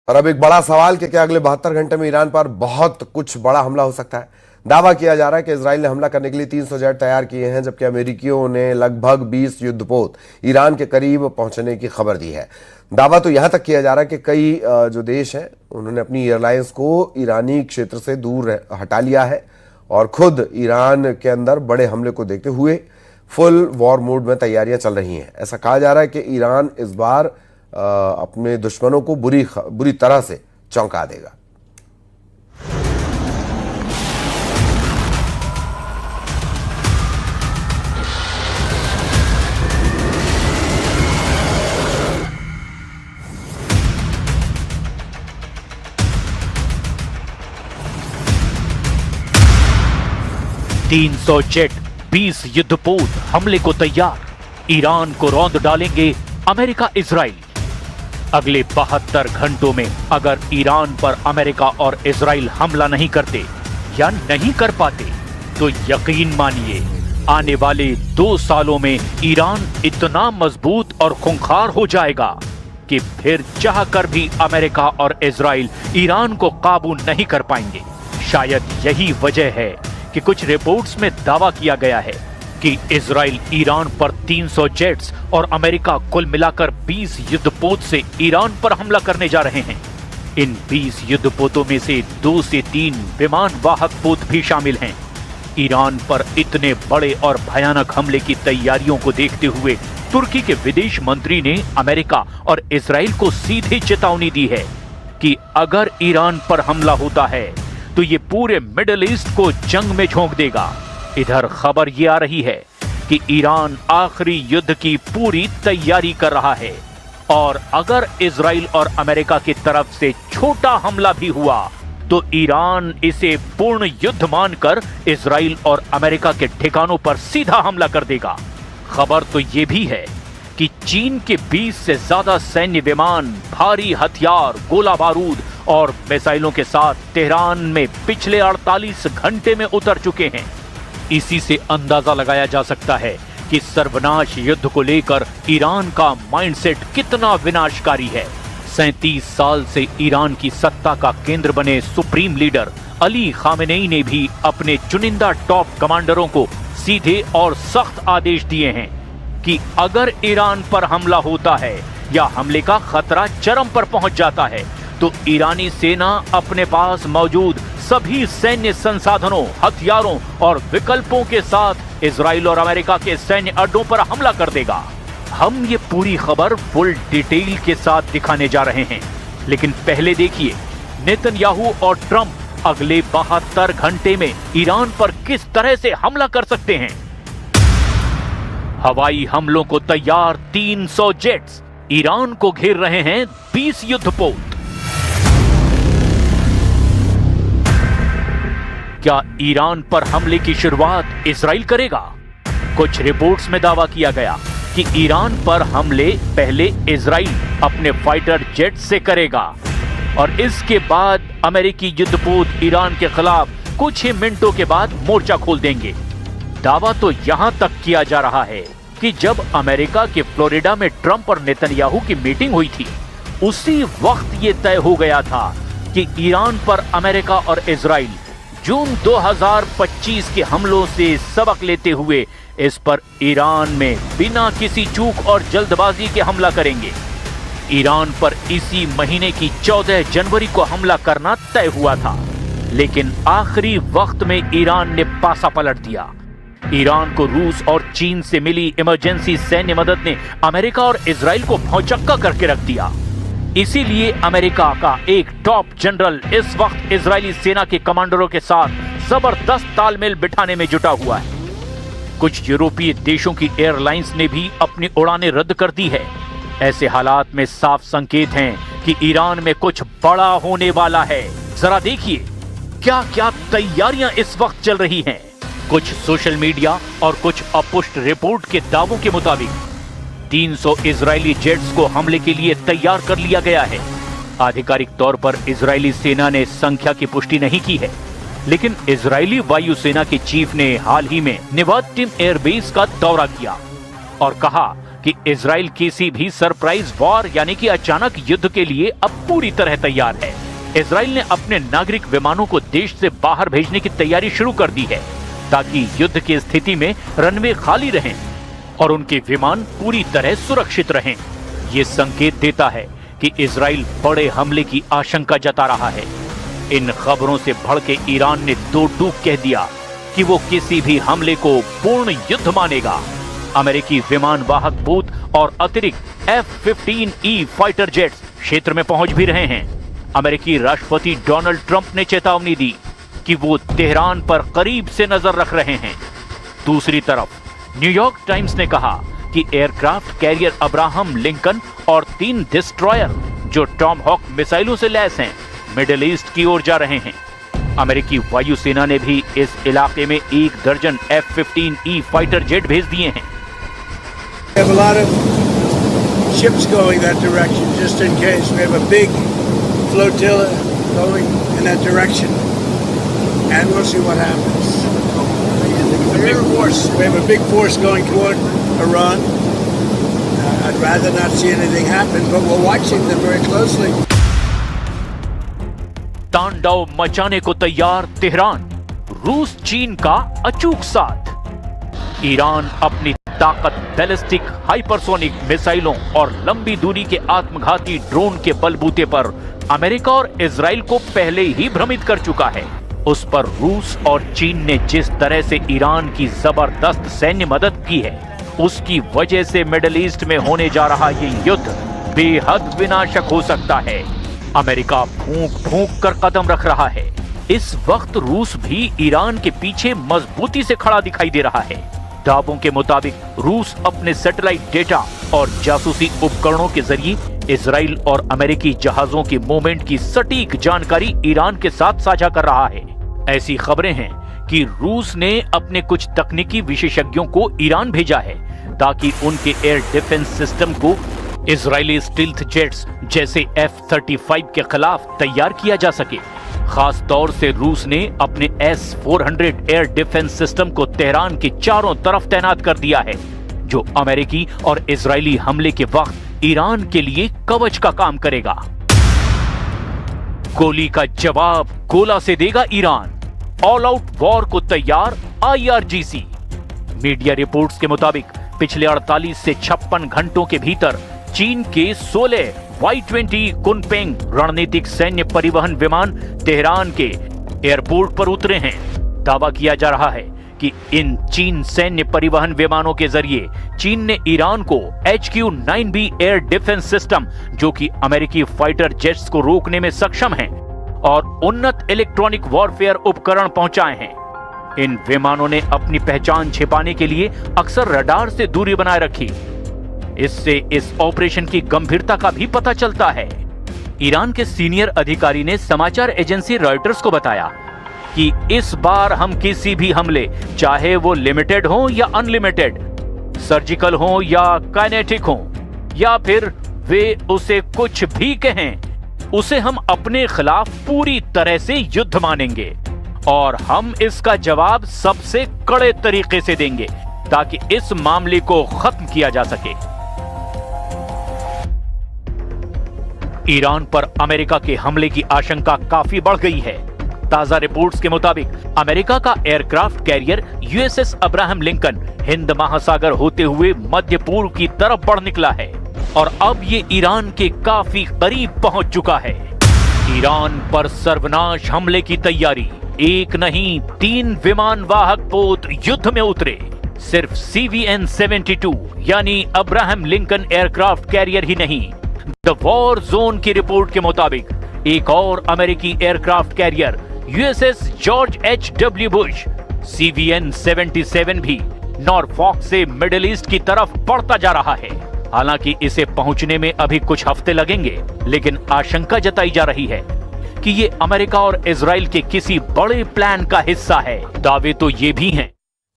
और अब एक बड़ा सवाल कि क्या अगले 72 घंटे में ईरान पर बहुत कुछ बड़ा हमला हो सकता है। दावा किया जा रहा है कि इजराइल ने हमला करने के लिए 300 जेट तैयार किए हैं, जबकि अमेरिकियों ने लगभग 20 युद्धपोत ईरान के करीब पहुंचने की खबर दी है। दावा तो यहां तक किया जा रहा है कि कई जो देश हैं उन्होंने अपनी एयरलाइंस को ईरानी क्षेत्र से दूर हटा लिया है और खुद ईरान के अंदर बड़े हमले को देखते हुए फुल वॉर मोड में तैयारियां चल रही हैं। ऐसा कहा जा रहा है कि ईरान इस बार अपने दुश्मनों को बुरी तरह से चौंका देगा। तीन 300 जेट, 20 युद्धपोत हमले को तैयार। ईरान को रौंद डालेंगे अमेरिका इजराइल। अगले 72 घंटों में अगर ईरान पर अमेरिका और इजराइल हमला नहीं करते या नहीं कर पाते तो यकीन मानिए आने वाले 2 सालों में ईरान इतना मजबूत और खूंखार हो जाएगा कि फिर चाहकर भी अमेरिका और इजराइल ईरान को काबू नहीं कर पाएंगे। शायद यही वजह है कि कुछ रिपोर्ट्स में दावा किया गया है कि इजराइल ईरान पर 300 जेट्स और अमेरिका कुल मिलाकर 20 युद्धपोत से ईरान पर हमला करने जा रहे हैं। इन 20 युद्धपोतों में से 2 से 3 विमान वाहक पोत भी शामिल हैं। ईरान पर इतने बड़े और भयानक हमले की तैयारियों को देखते हुए तुर्की के विदेश मंत्री ने अमेरिका और इजराइल को सीधे चेतावनी दी है कि अगर ईरान पर हमला होता है तो ये पूरे मिडिल ईस्ट को जंग में झोंक देगा। इधर खबर ये आ रही है कि ईरान आखिरी युद्ध की पूरी तैयारी कर रहा है और अगर इजराइल और अमेरिका की तरफ से छोटा हमला भी हुआ तो ईरान इसे पूर्ण युद्ध मानकर इजराइल और अमेरिका के ठिकानों पर सीधा हमला कर देगा। खबर तो ये भी है कि चीन के 20 से ज्यादा सैन्य विमान, भारी हथियार, गोला बारूद और मिसाइलों के साथ तेहरान में पिछले 48 घंटे में उतर चुके हैं। इसी से अंदाजा लगाया जा सकता है कि सर्वनाश युद्ध को लेकर ईरान का माइंडसेट कितना विनाशकारी है। 37 साल से ईरान की सत्ता का केंद्र बने सुप्रीम लीडर अली खामेनेई ने भी अपने चुनिंदा टॉप कमांडरों को सीधे और सख्त आदेश दिए हैं कि अगर ईरान पर हमला होता है या हमले का खतरा चरम पर पहुंच जाता है तो ईरानी सेना अपने पास मौजूद सभी सैन्य संसाधनों, हथियारों और विकल्पों के साथ इजराइल और अमेरिका के सैन्य अड्डों पर हमला कर देगा। हम ये पूरी खबर फुल डिटेल के साथ दिखाने जा रहे हैं, लेकिन पहले देखिए नेतन्याहू और ट्रंप अगले 72 घंटे में ईरान पर किस तरह से हमला कर सकते हैं। हवाई हमलों को तैयार 300 जेट्स, ईरान को घेर रहे हैं 20 युद्धपोत। क्या ईरान पर हमले की शुरुआत इजराइल करेगा? कुछ रिपोर्ट्स में दावा किया गया कि ईरान पर हमले पहले इजराइल अपने फाइटर जेट से करेगा और इसके बाद अमेरिकी युद्धपोत ईरान के खिलाफ कुछ ही मिनटों के बाद मोर्चा खोल देंगे। दावा तो यहां तक किया जा रहा है कि जब अमेरिका के फ्लोरिडा में ट्रंप और नेतन्याहू की मीटिंग हुई थी, उसी वक्त ये तय हो गया था कि ईरान पर अमेरिका और इजराइल जून 2025 के हमलों से सबक लेते हुए इस पर ईरान में बिना किसी चूक और जल्दबाजी के हमला करेंगे। ईरान पर इसी महीने की 14 जनवरी को हमला करना तय हुआ था, लेकिन आखिरी वक्त में ईरान ने पासा पलट दिया। ईरान को रूस और चीन से मिली इमरजेंसी सैन्य मदद ने अमेरिका और इजराइल को भौचक्का करके रख दिया। इसीलिए अमेरिका का एक टॉप जनरल इस वक्त इजरायली सेना के कमांडरों के साथ जबरदस्त तालमेल बिठाने में जुटा हुआ है। कुछ यूरोपीय देशों की एयरलाइंस ने भी अपनी उड़ानें रद्द कर दी है। ऐसे हालात में साफ संकेत हैं कि ईरान में कुछ बड़ा होने वाला है। जरा देखिए क्या क्या तैयारियां इस वक्त चल रही हैं। कुछ सोशल मीडिया और कुछ अपुष्ट रिपोर्ट के दावों के मुताबिक 300 इजरायली जेट्स को हमले के लिए तैयार कर लिया गया है। आधिकारिक तौर पर इजरायली सेना ने संख्या की पुष्टि नहीं की है, लेकिन इजरायली वायुसेना के चीफ ने हाल ही में नेवातिम एयरबेस का दौरा किया और कहा कि इजराइल किसी भी सरप्राइज वॉर यानी कि अचानक युद्ध के लिए अब पूरी तरह तैयार है। इजराइल ने अपने नागरिक विमानों को देश से बाहर भेजने की तैयारी शुरू कर दी है ताकि युद्ध की स्थिति में रनवे खाली रहें और उनके विमान पूरी तरह सुरक्षित रहें। ये संकेत देता है कि इजराइल बड़े हमले की आशंका जता रहा है। इन खबरों से भड़के ईरान ने दो टूक कह दिया कि वो किसी भी हमले को पूर्ण युद्ध मानेगा। अमेरिकी विमान वाहक पोत और अतिरिक्त F-15E फाइटर जेट्स क्षेत्र में पहुंच भी रहे हैं। अमेरिकी राष्ट्रपति डोनाल्ड ट्रंप ने चेतावनी दी कि वो तेहरान पर करीब से नजर रख रहे हैं। दूसरी तरफ न्यूयॉर्क टाइम्स ने कहा कि एयरक्राफ्ट कैरियर अब्राहम लिंकन और 3 डिस्ट्रॉयर जो टॉमहॉक मिसाइलों से लैस हैं मिडिल ईस्ट की ओर जा रहे हैं। अमेरिकी वायुसेना ने भी इस इलाके में 1 दर्जन F-15E फाइटर जेट भेज दिए हैं। We have a lot of ships going that direction just in case. We have a big flotilla going in that direction, and we'll see what happens. A big force. We have a big force going toward Iran. I'd rather not see anything happen, but we're watching them very closely. तांडव मचाने को तैयार Tehran, रूस चीन का अचूक साथ। Iran अपनी ताकत बैलिस्टिक हाइपरसोनिक मिसाइलों और लंबी दूरी के आत्मघाती ड्रोन के बलबूते पर अमेरिका और इजराइल को पहले ही भ्रमित कर चुका है। उस पर रूस और चीन ने जिस तरह से ईरान की जबरदस्त सैन्य मदद की है, उसकी वजह से मिडिल ईस्ट में होने जा रहा ये युद्ध बेहद विनाशक हो सकता है। अमेरिका फूंक फूंक कर कदम रख रहा है। इस वक्त रूस भी ईरान के पीछे मजबूती से खड़ा दिखाई दे रहा है। दावों के मुताबिक रूस अपने सैटेलाइट डेटा और जासूसी उपकरणों के जरिए इजराइल और अमेरिकी जहाजों की मूवमेंट की सटीक जानकारी ईरान के साथ साझा कर रहा है। ऐसी खबरें हैं कि रूस ने अपने कुछ तकनीकी विशेषज्ञों को ईरान भेजा है ताकि उनके एयर डिफेंस सिस्टम को इजरायली स्टील्थ जेट्स जैसे F-35 के खिलाफ तैयार किया जा सके। खास तौर से रूस ने अपने S-400 एयर डिफेंस सिस्टम को तेहरान के चारों तरफ तैनात कर दिया है, जो अमेरिकी और इजरायली हमले के वक्त ईरान के लिए कवच का काम करेगा। गोली का जवाब गोला से देगा ईरान, ऑल आउट वॉर को तैयार IRGC। मीडिया रिपोर्ट्स के मुताबिक पिछले 48 से 56 घंटों के भीतर चीन के 16 Y-20 कुनपेंग रणनीतिक सैन्य परिवहन विमान तेहरान के एयरपोर्ट पर उतरे हैं। दावा किया जा रहा है कि इन चीन सैन्य परिवहन विमानों के जरिए चीन ने ईरान को HQ-9B एयर डिफेंस सिस्टम, जो कि अमेरिकी फाइटर जेट्स को रोकने में सक्षम हैं, और उन्नत इलेक्ट्रॉनिक वॉरफेयर उपकरण पहुंचाए हैं। इन विमानों ने अपनी पहचान छिपाने के लिए अक्सर रडार से दूरी बनाए रखी। इससे इस ऑपरेशन की गंभीरता का भी पता चलता है। ईरान के सीनियर अधिकारी ने समाचार एजेंसी रॉयटर्स को बताया कि इस बार हम किसी भी हमले, चाहे वो लिमिटेड हो या अनलिमिटेड, सर्जिकल हो या काइनेटिक हो, या फिर वे उसे कुछ भी कहें, उसे हम अपने खिलाफ पूरी तरह से युद्ध मानेंगे और हम इसका जवाब सबसे कड़े तरीके से देंगे ताकि इस मामले को खत्म किया जा सके। ईरान पर अमेरिका के हमले की आशंका काफी बढ़ गई है। ताजा रिपोर्ट्स के मुताबिक अमेरिका का aircraft carrier USS Abraham Lincoln Hind महासागर होते हुए मध्य पूर्व की तरफ बढ़ निकला है और अब ये ईरान के काफी करीब पहुंच चुका है। ईरान पर सर्वनाश हमले की तैयारी। एक नहीं 3 विमान वाहक पोत युद्ध में उतरे। सिर्फ CVN-72 यानी अब्राहम लिंकन एयरक्राफ्ट कैरियर ही नहीं, द वॉर जोन की रिपोर्ट के मुताबिक एक और अमेरिकी aircraft carrier USS George H.W. Bush CVN-77 भी नॉरफॉक से मिडिल ईस्ट की तरफ बढ़ता जा रहा है। हालांकि इसे पहुंचने में अभी कुछ हफ्ते लगेंगे, लेकिन आशंका जताई जा रही है कि ये अमेरिका और इजराइल के किसी बड़े प्लान का हिस्सा है। दावे तो ये भी हैं